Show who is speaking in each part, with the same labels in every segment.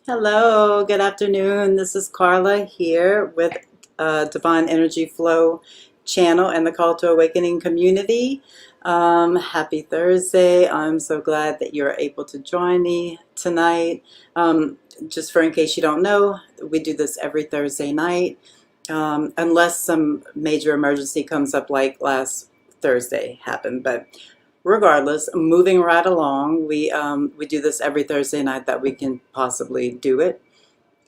Speaker 1: Hello, good afternoon. This is Carla here with Divine Energy Flow channel and the Call to Awakening community. Happy Thursday. I'm so glad that you're able to join me tonight. Just for in case you don't know, we do this every Thursday night, unless some major emergency comes up like last Thursday happened. But regardless, moving right along, we do this every Thursday night that we can possibly do it.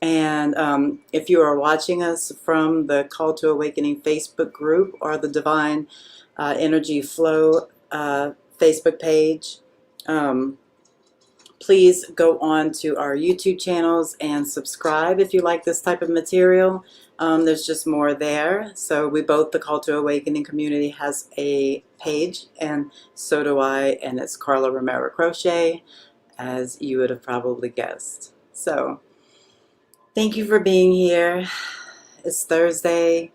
Speaker 1: And if you are watching us from the Call to Awakening Facebook group or the Divine Energy Flow Facebook page, um, please go on to our YouTube channels and subscribe if you like this type of material. There's just more there. So we both, the Call to Awakening community has a page, and so do I, and it's Carla Romero Crochet, as you would have probably guessed. So thank you for being here. It's Thursday,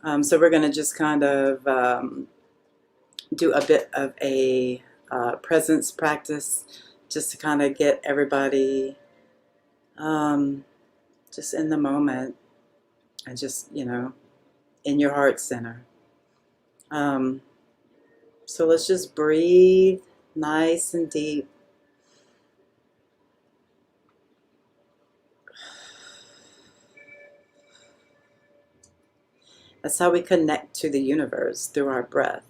Speaker 1: so we're going to just kind of do a bit of a presence practice just to kind of get everybody just in the moment and just, in your heart center. So let's just breathe nice and deep. That's how we connect to the universe, through our breath.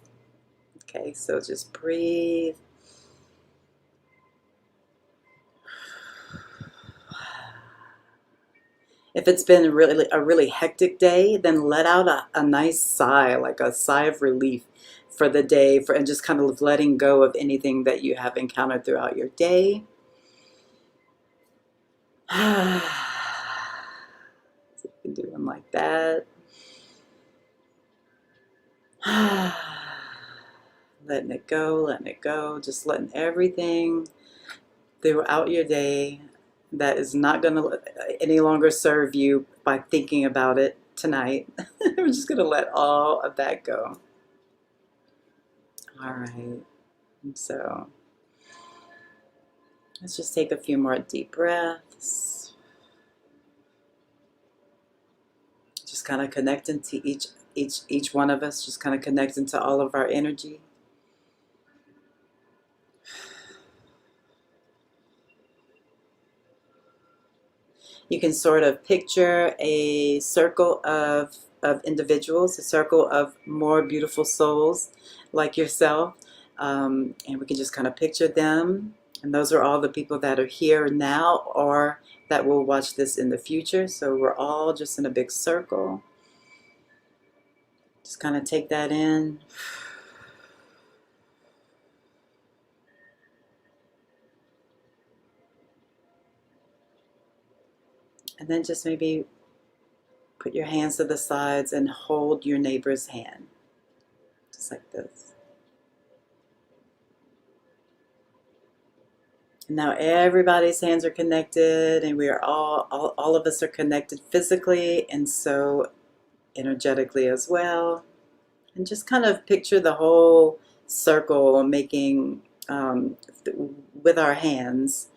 Speaker 1: Okay, so just breathe. If it's been a really hectic day, then let out a nice sigh, like a sigh of relief for the day, and just kind of letting go of anything that you have encountered throughout your day. So you can do them like that. Letting it go, just letting everything throughout your day that is not going to any longer serve you by thinking about it tonight. We're just going to let all of that go. All right. So let's just take a few more deep breaths. Just kind of connecting to each one of us, just kind of connecting to all of our energy. You can sort of picture a circle of individuals, a circle of more beautiful souls like yourself. And we can just kind of picture them. And those are all the people that are here now or that will watch this in the future. So we're all just in a big circle. Just kind of take that in. And then just maybe put your hands to the sides and hold your neighbor's hand. Just like this. And now everybody's hands are connected, and we are all of us are connected physically and so energetically as well. And just kind of picture the whole circle making, with our hands,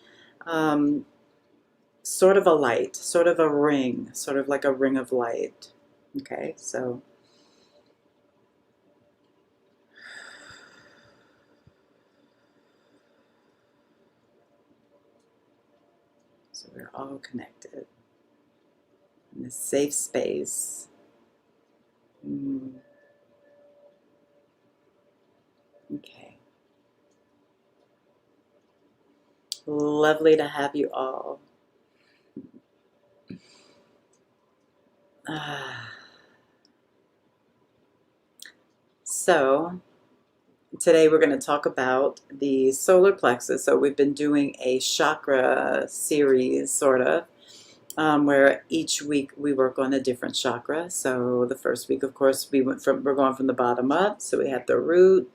Speaker 1: sort of a light, sort of a ring, sort of like a ring of light. Okay, so we're all connected in this safe space. Okay. Lovely to have you all. So today we're going to talk about the solar plexus. So we've been doing a chakra series, sort of, where each week we work on a different chakra. So the first week, of course, we're going from the bottom up. So we had the root,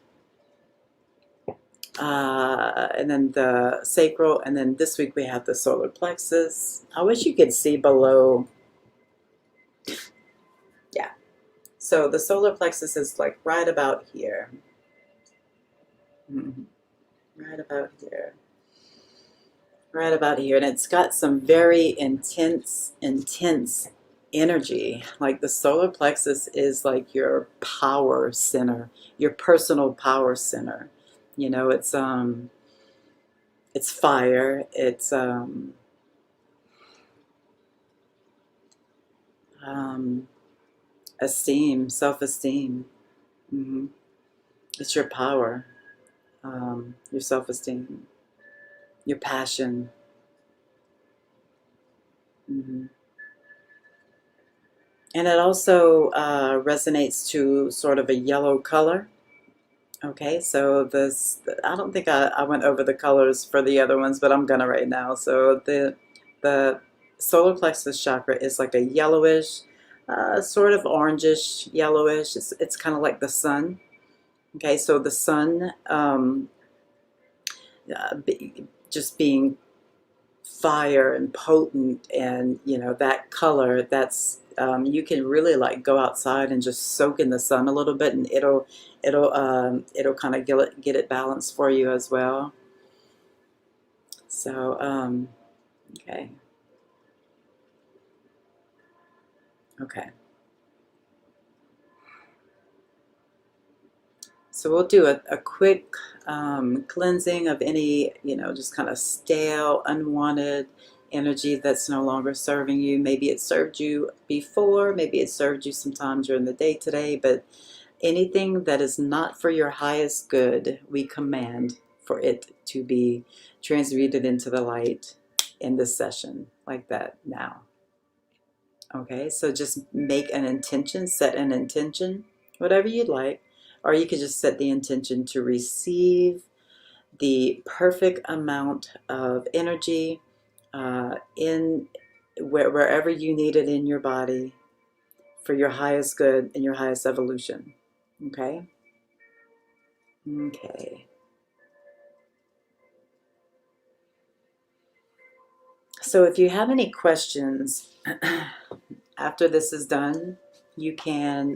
Speaker 1: and then the sacral, and then this week we have the solar plexus. I wish you could see below. Yeah. So the solar plexus is like right about here. Right about here. right about here, and it's got some very intense energy. Like the solar plexus is like your power center, your personal power center. You know, it's fire, it's esteem, self-esteem. Hmm. It's your power, your self-esteem, your passion. Hmm. And it also resonates to sort of a yellow color. Okay, so this, I don't think I went over the colors for the other ones, but I'm gonna right now. So the solar plexus chakra is like a yellowish, sort of orangish, yellowish. It's kind of like the sun. Okay, so the sun, just being fire and potent, and you know that color, that's you can really like go outside and just soak in the sun a little bit, and it'll kind of get it balanced for you as well. So okay, okay, so we'll do a quick cleansing of any, you know, just kind of stale, unwanted energy that's no longer serving you. Maybe it served you before, maybe it served you sometime during the day today, but anything that is not for your highest good, we command for it to be transmuted into the light in this session, like that now. Okay, so just make an intention, set an intention, whatever you'd like, or you could just set the intention to receive the perfect amount of energy in wherever you need it in your body for your highest good and your highest evolution. Okay? Okay. So if you have any questions after this is done, you can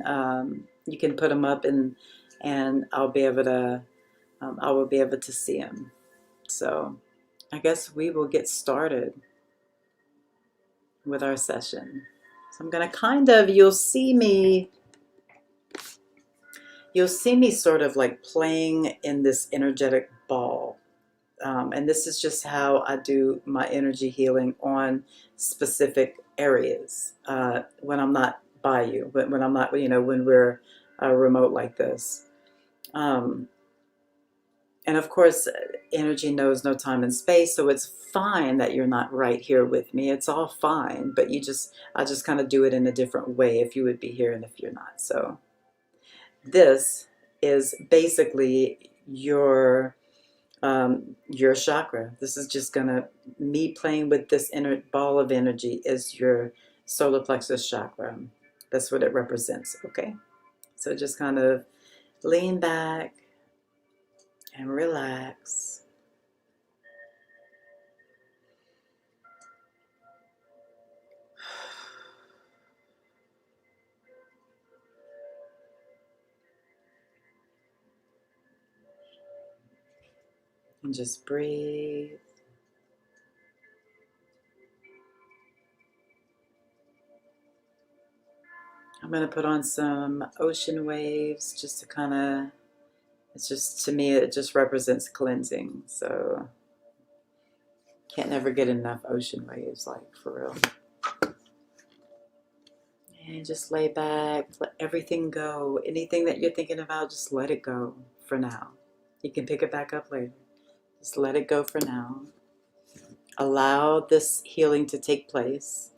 Speaker 1: put them up, and I will be able to see them. So I guess we will get started with our session. So I'm going to kind of, you'll see me sort of like playing in this energetic ball. And this is just how I do my energy healing on specific areas when I'm not by you, but when I'm not, you know, when we're remote like this. And of course, energy knows no time and space, so it's fine that you're not right here with me. It's all fine, but I just kind of do it in a different way if you would be here and if you're not. So this is basically your chakra. This is just gonna, me playing with this inner ball of energy is your solar plexus chakra. That's what it represents, okay? So just kind of lean back and relax. And just breathe. I'm going to put on some ocean waves just to kind of, it's just, to me, it just represents cleansing. So can't never get enough ocean waves, like for real. And just lay back, let everything go. Anything that you're thinking about, just let it go for now. You can pick it back up later. Just let it go for now. Allow this healing to take place.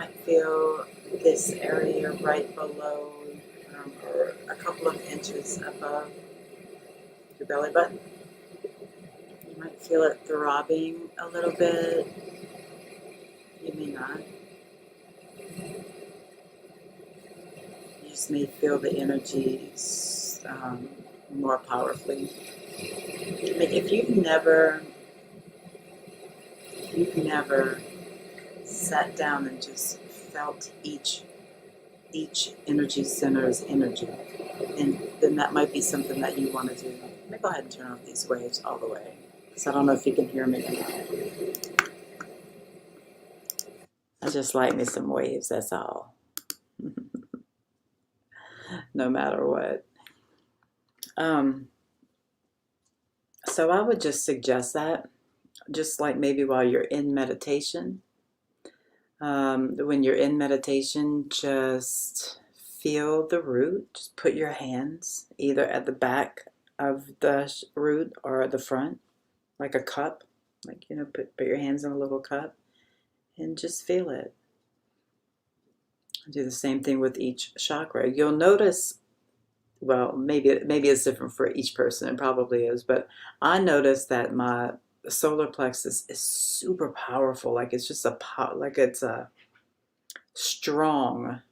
Speaker 1: might feel this area right below or a couple of inches above your belly button. You might feel it throbbing a little bit. You may not. You just may feel the energies more powerfully. I mean, if you've never sat down and just felt each energy center's energy, and then that might be something that you want to do. Let me go ahead and turn off these waves all the way, because I don't know if you can hear me or not. I just like me some waves, that's all. No matter what. So I would just suggest that, just like maybe while you're in meditation. When you're in meditation, just feel the root. Just put your hands either at the back of the root or at the front, like a cup. Like, you know, put your hands in a little cup and just feel it. Do the same thing with each chakra. You'll notice, well, maybe it's different for each person. It probably is, but I noticed that my solar plexus is super powerful. Like it's just like it's a strong,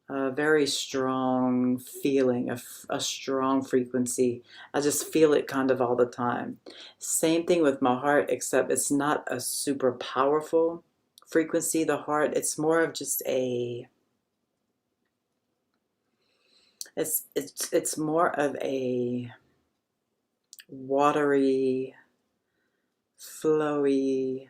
Speaker 1: a very strong feeling, a strong frequency. I just feel it kind of all the time. Same thing with my heart, except it's not a super powerful frequency. The heart, it's more of just a, it's more of a watery, flowy,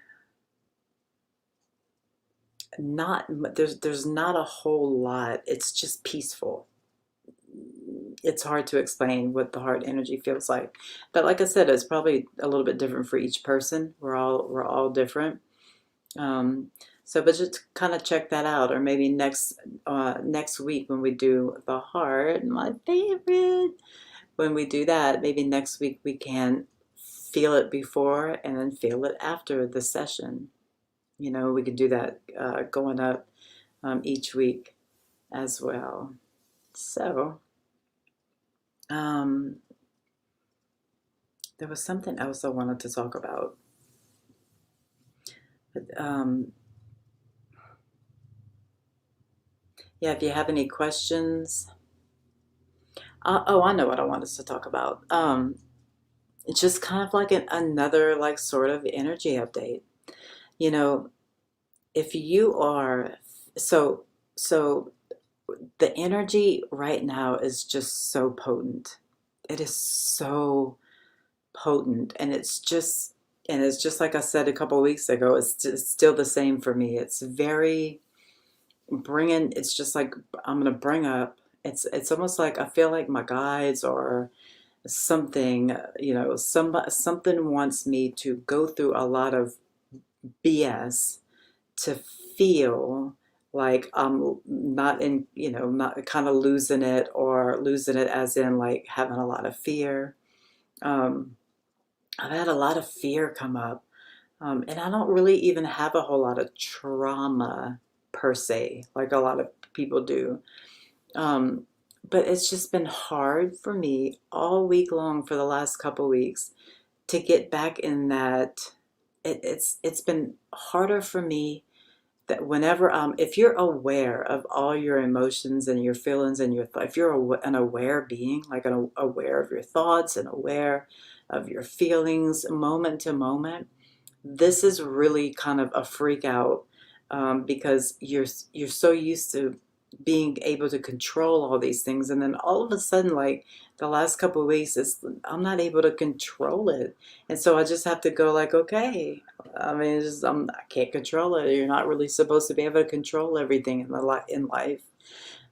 Speaker 1: not, there's not a whole lot. It's just peaceful. It's hard to explain what the heart energy feels like, but like I said, it's probably a little bit different for each person. We're all different. So, but just kind of check that out, or maybe next week when we do the heart, my favorite. When we do that, maybe next week we can feel it before and then feel it after the session. You know, we could do that going up each week as well. So, there was something else I wanted to talk about. But, yeah, if you have any questions. Oh, I know what I wanted to talk about. It's just kind of like another like sort of energy update. You know, if you are, so the energy right now is just so potent. It is so potent, and it's just like I said a couple of weeks ago, it's just still the same for me. It's very bringing, it's just like I'm gonna bring up, it's almost like I feel like my guides or something, you know, something wants me to go through a lot of BS to feel like I'm not in, you know, not kind of losing it, or losing it as in like having a lot of fear. I've had a lot of fear come up, and I don't really even have a whole lot of trauma per se, like a lot of people do. Um, but it's just been hard for me all week long for the last couple weeks to get back in that. It's been harder for me that whenever if you're aware of all your emotions and your feelings and if you're an aware being, like aware of your thoughts and aware of your feelings moment to moment, this is really kind of a freak out, because you're so used to being able to control all these things, and then all of a sudden, like the last couple of weeks, I'm not able to control it, and so I just have to go like, okay, I mean, I can't control it. You're not really supposed to be able to control everything in life,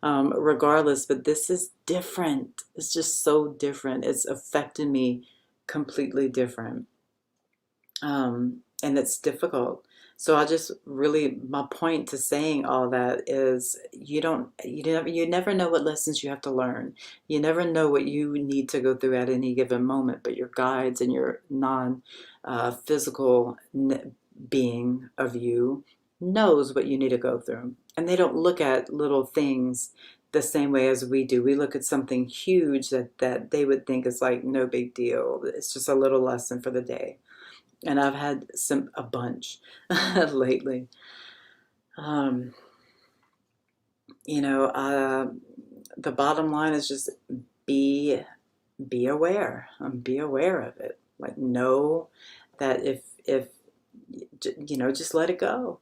Speaker 1: regardless. But this is different. It's just so different. It's affecting me completely different, and it's difficult. So I just really, my point to saying all that is you never know what lessons you have to learn. You never know what you need to go through at any given moment, but your guides and your non physical being of you knows what you need to go through. And they don't look at little things the same way as we do. We look at something huge that they would think is like no big deal. It's just a little lesson for the day. And I've had a bunch lately. Um, you know, the bottom line is just be be aware. Be aware of it. Like know that if you know, just let it go.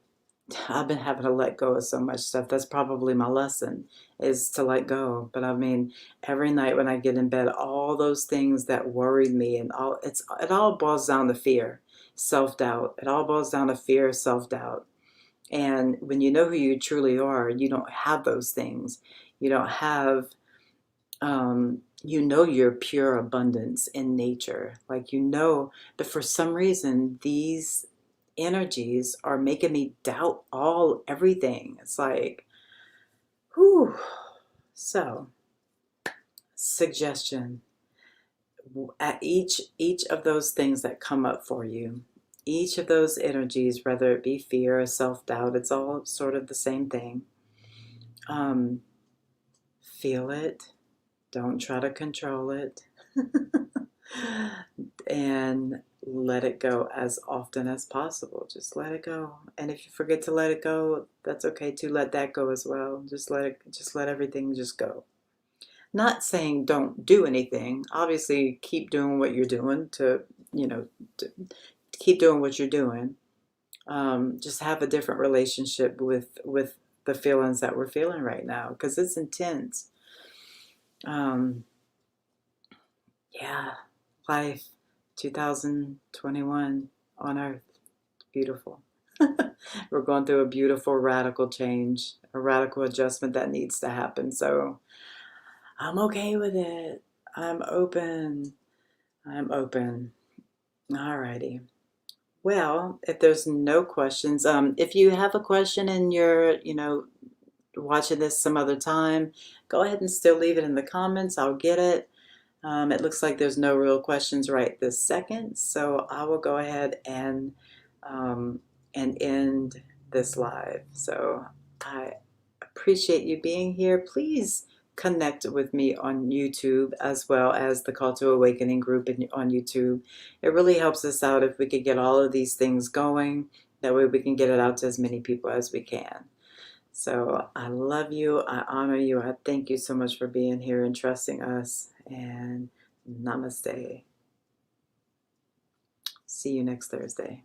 Speaker 1: I've been having to let go of so much stuff. That's probably my lesson, is to let go. But I mean, every night when I get in bed, all those things that worried me, and it all boils down to fear, self-doubt. It all boils down to fear, self-doubt. And when you know who you truly are, you don't have those things. You don't have you know, your pure abundance in nature. Like, you know, but for some reason these energies are making me doubt everything. It's like, whew. So, suggestion: at each of those things that come up for you, each of those energies, whether it be fear or self-doubt, it's all sort of the same thing. Feel it. Don't try to control it. And let it go as often as possible. Just let it go. And if you forget to let it go, that's okay too. Let that go as well. Just let everything just go. Not saying don't do anything. Obviously, keep doing what you're doing to keep doing what you're doing. Just have a different relationship with the feelings that we're feeling right now, because it's intense. Yeah, life 2021 on Earth. Beautiful. We're going through a beautiful radical change, a radical adjustment that needs to happen. So I'm okay with it. I'm open. I'm open. Alrighty. Well, if there's no questions, if you have a question and you're, watching this some other time, go ahead and still leave it in the comments. I'll get it. It looks like there's no real questions right this second, so I will go ahead and end this live. So I appreciate you being here. Please connect with me on YouTube, as well as the Call to Awakening group on YouTube. It really helps us out if we could get all of these things going. That way we can get it out to as many people as we can. So I love you. I honor you. I thank you so much for being here and trusting us. And namaste. See you next Thursday.